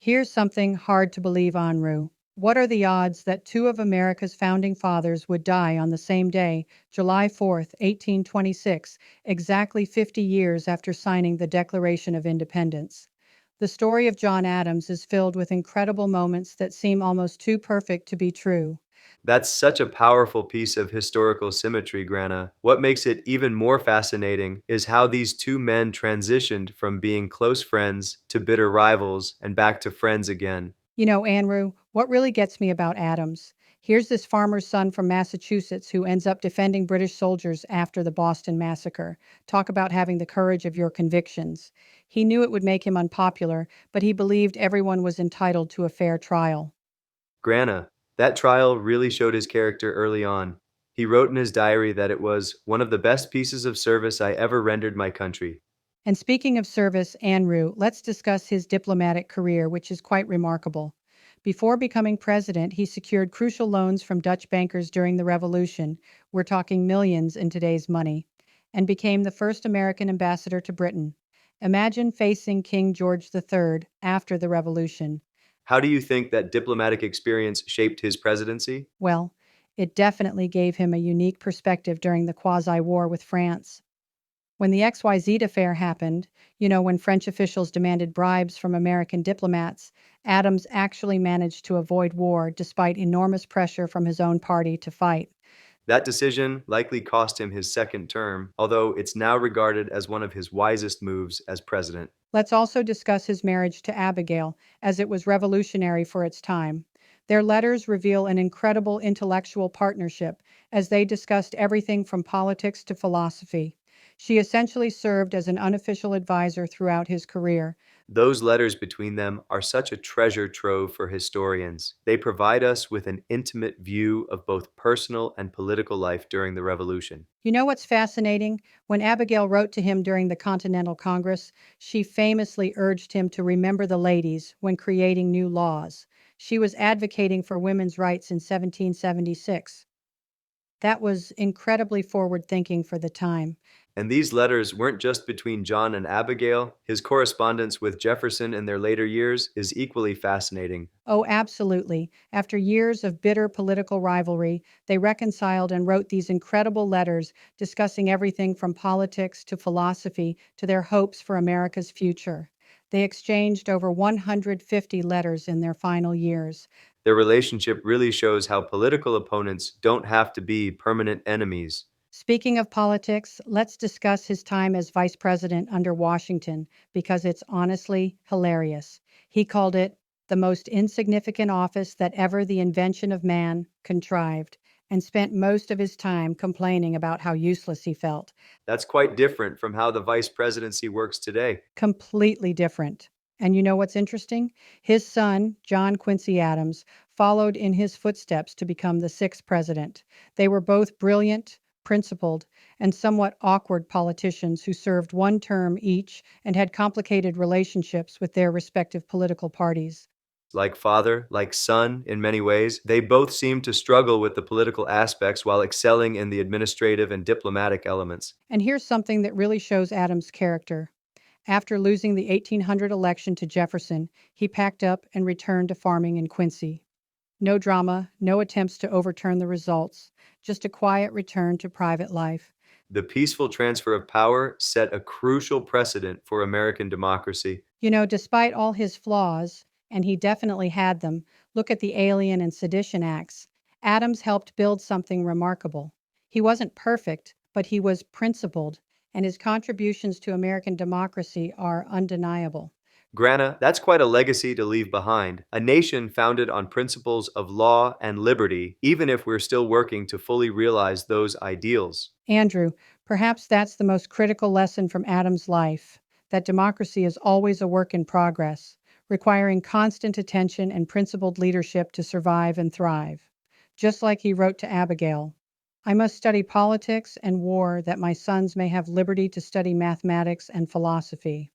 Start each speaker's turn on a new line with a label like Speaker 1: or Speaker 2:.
Speaker 1: Here's something hard to believe, Anru. What are the odds that two of America's founding fathers would die on the same day, July 4th, 1826, exactly 50 years after signing the Declaration of Independence? The story of John Adams is filled with incredible moments that seem almost too perfect to be true.
Speaker 2: That's such a powerful piece of historical symmetry, Grana. What makes it even more fascinating is how these two men transitioned from being close friends to bitter rivals and back to friends again.
Speaker 1: Anru, what really gets me about Adams? Here's this farmer's son from Massachusetts who ends up defending British soldiers after the Boston Massacre. Talk about having the courage of your convictions. He knew it would make him unpopular, but he believed everyone was entitled to a fair trial.
Speaker 2: Grana, that trial really showed his character early on. He wrote in his diary that it was one of the best pieces of service I ever rendered my country.
Speaker 1: And speaking of service, Anru, let's discuss his diplomatic career, which is quite remarkable. Before becoming president, he secured crucial loans from Dutch bankers during the Revolution. We're talking millions in today's money, and became the first American ambassador to Britain. Imagine facing King George III after the Revolution.
Speaker 2: How do you think that diplomatic experience shaped his presidency?
Speaker 1: Well, it definitely gave him a unique perspective during the quasi war with France. When the XYZ affair happened, when French officials demanded bribes from American diplomats, Adams actually managed to avoid war despite enormous pressure from his own party to fight.
Speaker 2: That decision likely cost him his second term, although it's now regarded as one of his wisest moves as president.
Speaker 1: Let's also discuss his marriage to Abigail, as it was revolutionary for its time. Their letters reveal an incredible intellectual partnership as they discussed everything from politics to philosophy. She essentially served as an unofficial advisor throughout his career.
Speaker 2: Those letters between them are such a treasure trove for historians. They provide us with an intimate view of both personal and political life during the Revolution.
Speaker 1: You know what's fascinating? When Abigail wrote to him during the Continental Congress, she famously urged him to remember the ladies when creating new laws. She was advocating for women's rights in 1776. That was incredibly forward thinking for the time.
Speaker 2: And these letters weren't just between John and Abigail. His correspondence with Jefferson in their later years is equally fascinating.
Speaker 1: Oh, absolutely. After years of bitter political rivalry, they reconciled and wrote these incredible letters discussing everything from politics to philosophy to their hopes for America's future. They exchanged over 150 letters in their final years.
Speaker 2: Their relationship really shows how political opponents don't have to be permanent enemies.
Speaker 1: Speaking of politics, let's discuss his time as vice president under Washington because it's honestly hilarious. He called it the most insignificant office that ever the invention of man contrived, and spent most of his time complaining about how useless he felt.
Speaker 2: That's quite different from how the vice presidency works today.
Speaker 1: Completely different. And you know what's interesting? His son, John Quincy Adams, followed in his footsteps to become the sixth president. They were both brilliant, principled, and somewhat awkward politicians who served one term each and had complicated relationships with their respective political parties.
Speaker 2: Like father, like son, in many ways, they both seem to struggle with the political aspects while excelling in the administrative and diplomatic elements.
Speaker 1: And here's something that really shows Adams' character. After losing the 1800 election to Jefferson, he packed up and returned to farming in Quincy. No drama, no attempts to overturn the results, just a quiet return to private life.
Speaker 2: The peaceful transfer of power set a crucial precedent for American democracy.
Speaker 1: Despite all his flaws, and he definitely had them, look at the Alien and Sedition Acts. Adams helped build something remarkable. He wasn't perfect, but he was principled, and his contributions to American democracy are undeniable.
Speaker 2: Granna, that's quite a legacy to leave behind. A nation founded on principles of law and liberty, even if we're still working to fully realize those ideals.
Speaker 1: Andrew, perhaps that's the most critical lesson from Adams' life, that democracy is always a work in progress, requiring constant attention and principled leadership to survive and thrive. Just like he wrote to Abigail, I must study politics and war that my sons may have liberty to study mathematics and philosophy.